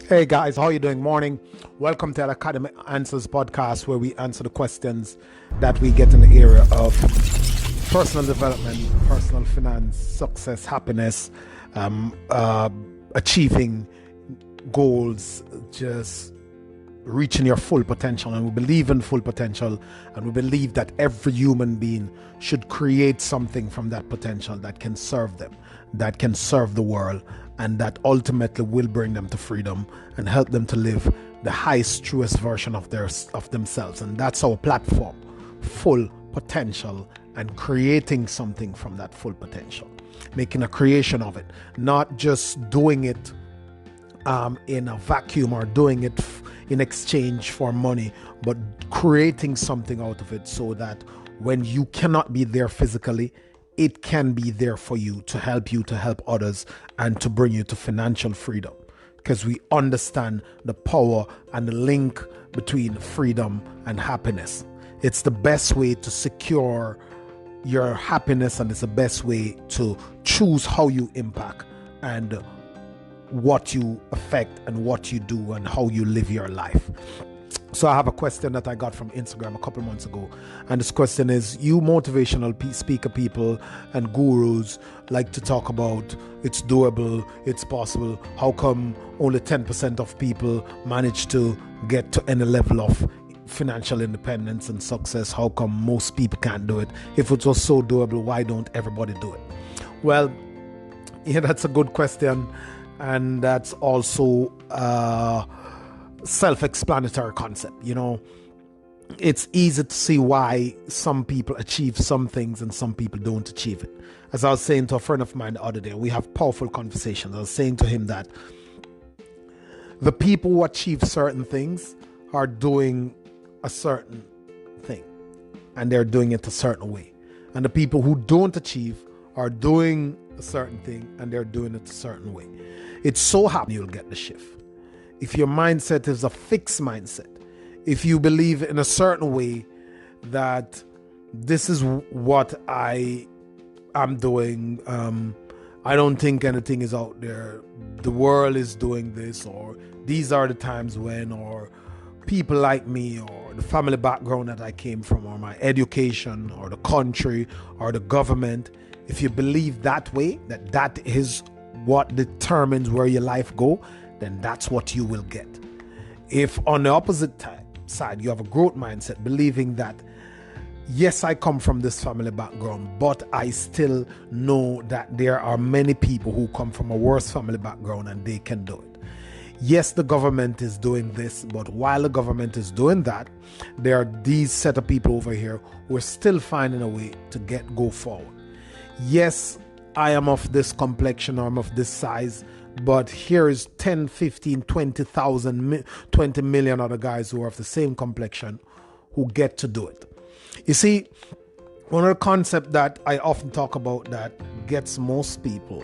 Hey guys, how you doing? Morning. Welcome to the Academic Answers podcast, where we answer the questions that we get in the area of personal development, personal finance, success, happiness, achieving goals, just reaching your full potential. And we believe in full potential, and we believe that every human being should create something from that potential that can serve them, that can serve the world, and that ultimately will bring them to freedom and help them to live the highest, truest version of themselves. And that's our platform: full potential, and creating something from that full potential, making a creation of it, not just doing it in a vacuum or doing it in exchange for money, but creating something out of it so that when you cannot be there physically, it can be there for you, to help others, and to bring you to financial freedom. Because we understand the power and the link between freedom and happiness. It's the best way to secure your happiness, and it's the best way to choose how you impact and what you affect and what you do and how you live your life. So I have a question that I got from Instagram a couple months ago, and this question is: you motivational speaker people and gurus like to talk about it's doable, it's possible. How come only 10% of people manage to get to any level of financial independence and success? How come most people can't do it? If it was so doable, why don't everybody do it? Well, yeah, that's a good question, and that's also self-explanatory concept. It's easy to see why some people achieve some things and some people don't achieve it. As I was saying to a friend of mine the other day, we have powerful conversations. I was saying to him that the people who achieve certain things are doing a certain thing, and they're doing it a certain way. And the people who don't achieve are doing a certain thing, and they're doing it a certain way. It's so happy you'll get the shift. If your mindset is a fixed mindset, if you believe in a certain way that this is what I am doing, I don't think anything is out there, the world is doing this, or these are the times when, or people like me, or the family background that I came from, or my education, or the country, or the government. If you believe that way, that is what determines where your life go, then that's what you will get. If on the opposite side, you have a growth mindset, believing that, yes, I come from this family background, but I still know that there are many people who come from a worse family background and they can do it. Yes, the government is doing this, but while the government is doing that, there are these set of people over here who are still finding a way to go forward. Yes, I am of this complexion, or I'm of this size, but here is 10, 15, 20,000, 20 million other guys who are of the same complexion who get to do it. You see, one of the concepts that I often talk about that gets most people,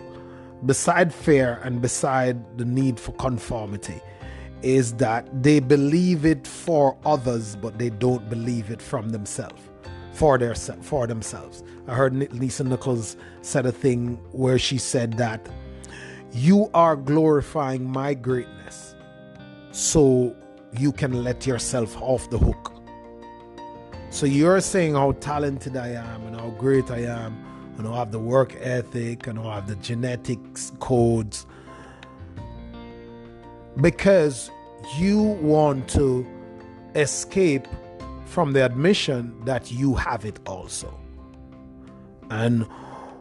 beside fear and beside the need for conformity, is that they believe it for others, but they don't believe it from themselves. For themselves. I heard Lisa Nichols said a thing where she said that you are glorifying my greatness so you can let yourself off the hook. So you're saying how talented I am and how great I am, and I have the work ethic and I have the genetics codes, because you want to escape from the admission that you have it also. And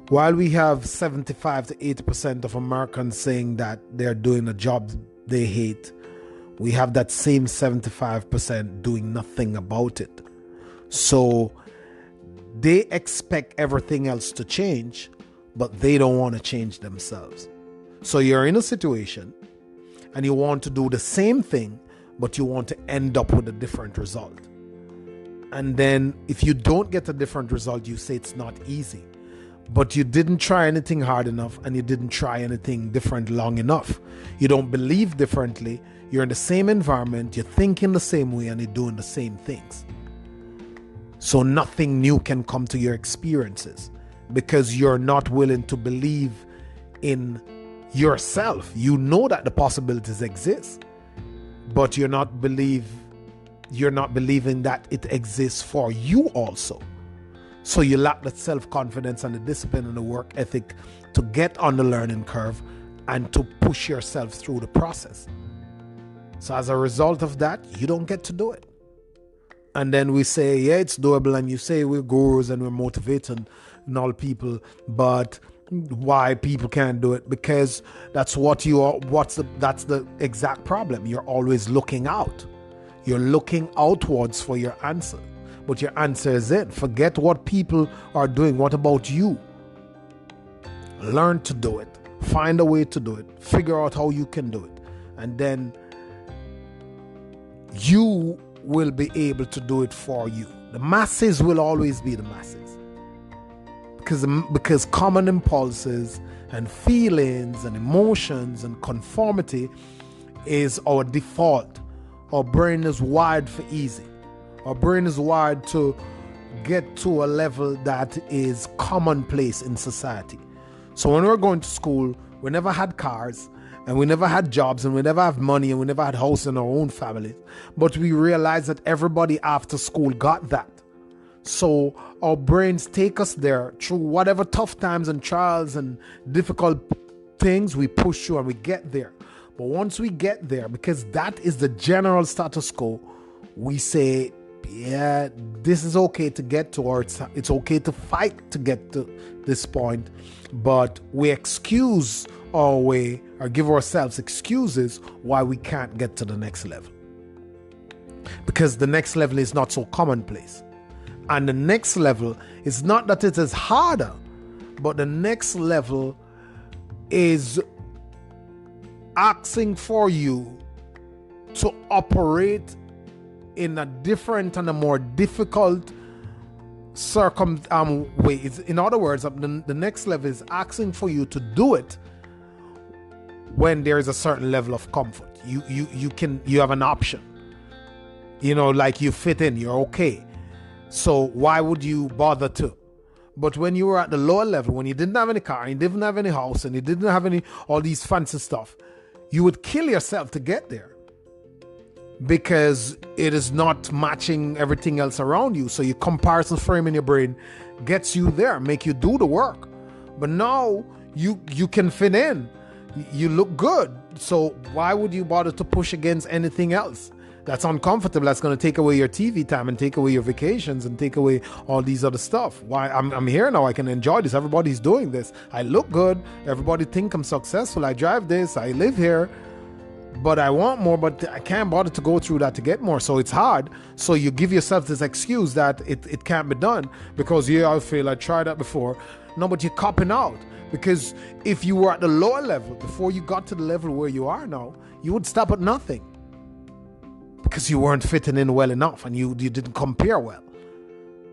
while we have 75 to 80% of Americans saying that they're doing a job they hate, we have that same 75% doing nothing about it. So they expect everything else to change, but they don't want to change themselves. So you're in a situation and you want to do the same thing, but you want to end up with a different result. And then if you don't get a different result, you say it's not easy. But you didn't try anything hard enough, and you didn't try anything different long enough. You don't believe differently. You're in the same environment, you're thinking the same way, and you're doing the same things. So nothing new can come to your experiences because you're not willing to believe in yourself. You know that the possibilities exist. but you're not believing that it exists for you also. So you lack the self-confidence and the discipline and the work ethic to get on the learning curve and to push yourself through the process. So as a result of that, you don't get to do it. And then we say, yeah, it's doable, and you say we're gurus and we're motivating and all people, but why people can't do it? Because that's what you are. That's the exact problem. You're always looking out. You're looking outwards for your answer, but your answer is in. Forget what people are doing. What about you? Learn to do it. Find a way to do it. Figure out how you can do it, and then you will be able to do it for you. The masses will always be the masses, because common impulses and feelings and emotions and conformity is our default. Our brain is wired for easy. Our brain is wired to get to a level that is commonplace in society. So when we were going to school, we never had cars, and we never had jobs, and we never had money, and we never had house in our own families. But we realized that everybody after school got that. So our brains take us there through whatever tough times and trials and difficult things we push through, and we get there. But once we get there, because that is the general status quo, we say, yeah, this is okay to get to, or it's okay to fight to get to this point. But we excuse our way, or give ourselves excuses why we can't get to the next level. Because the next level is not so commonplace. And the next level is not that it is harder, but the next level is asking for you to operate in a different and a more difficult way. In other words, the next level is asking for you to do it when there is a certain level of comfort. You have an option. Like you fit in, you're okay. So why would you bother to? But when you were at the lower level, when you didn't have any car, and you didn't have any house, and you didn't have all these fancy stuff, you would kill yourself to get there, because it is not matching everything else around you. So your comparison frame in your brain gets you there, make you do the work. But now you can fit in. You look good. So why would you bother to push against anything else that's uncomfortable, that's going to take away your TV time and take away your vacations and take away all these other stuff? Why? I'm here now. I can enjoy this. Everybody's doing this. I look good. Everybody think I'm successful. I drive this. I live here. But I want more, but I can't bother to go through that to get more. So it's hard. So you give yourself this excuse that it can't be done because, yeah, I failed. I tried that before. No, but you're copping out. Because if you were at the lower level, before you got to the level where you are now, you would stop at nothing. Because you weren't fitting in well enough and you didn't compare well.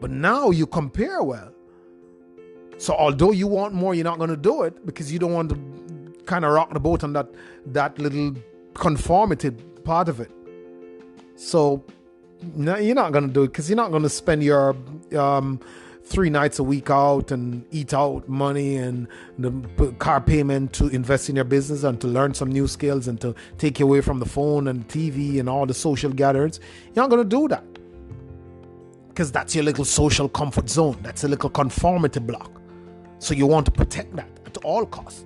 But now you compare well. So although you want more, you're not going to do it because you don't want to kind of rock the boat on that little conformity part of it. So no, you're not going to do it because you're not going to spend your 3 nights a week out and eat out money and the car payment to invest in your business and to learn some new skills and to take you away from the phone and TV and all the social gatherings. You're not going to do that because that's your little social comfort zone. That's a little conformity block. So you want to protect that at all costs.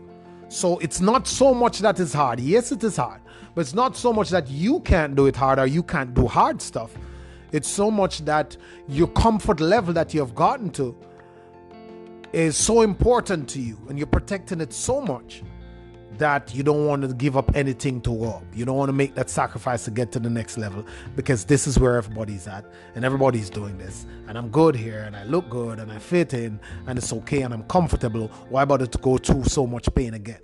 So it's not so much that it's hard. Yes, it is hard, but it's not so much that you can't do it hard or you can't do hard stuff. It's so much that your comfort level that you have gotten to is so important to you and you're protecting it so much that you don't want to give up anything to go up. You don't want to make that sacrifice to get to the next level because this is where everybody's at and everybody's doing this and I'm good here and I look good and I fit in and it's okay and I'm comfortable. Why bother to go through so much pain again?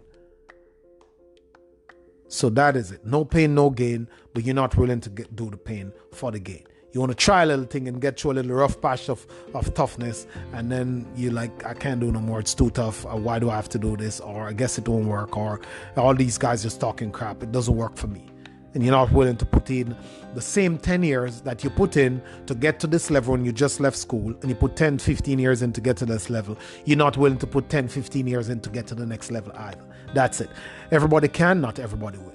So that is it. No pain, no gain, but you're not willing to do the pain for the gain. You want to try a little thing and get through a little rough patch of toughness, and then you're like, I can't do no more. It's too tough. Why do I have to do this? Or I guess it won't work. Or all these guys just talking crap. It doesn't work for me. And you're not willing to put in the same 10 years that you put in to get to this level when you just left school, and you put 10, 15 years in to get to this level. You're not willing to put 10, 15 years in to get to the next level either. That's it. Everybody can, not everybody will.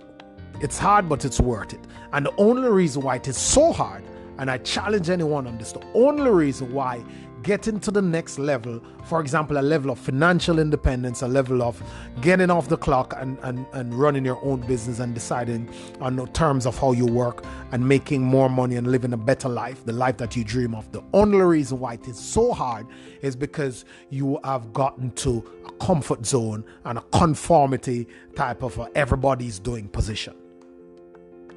It's hard, but it's worth it. And the only reason why it is so hard, and I challenge anyone on this, the only reason why getting to the next level, for example, a level of financial independence, a level of getting off the clock and running your own business and deciding on the terms of how you work and making more money and living a better life, the life that you dream of. The only reason why it is so hard is because you have gotten to a comfort zone and a conformity type of everybody's doing position.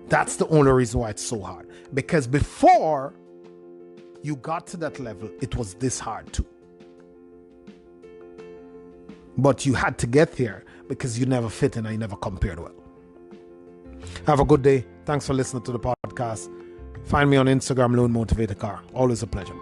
That's the only reason why it's so hard. Because before you got to that level, it was this hard too. But you had to get there because you never fit in and you never compared well. Have a good day. Thanks for listening to the podcast. Find me on Instagram, Lone Motivator Car. Always a pleasure.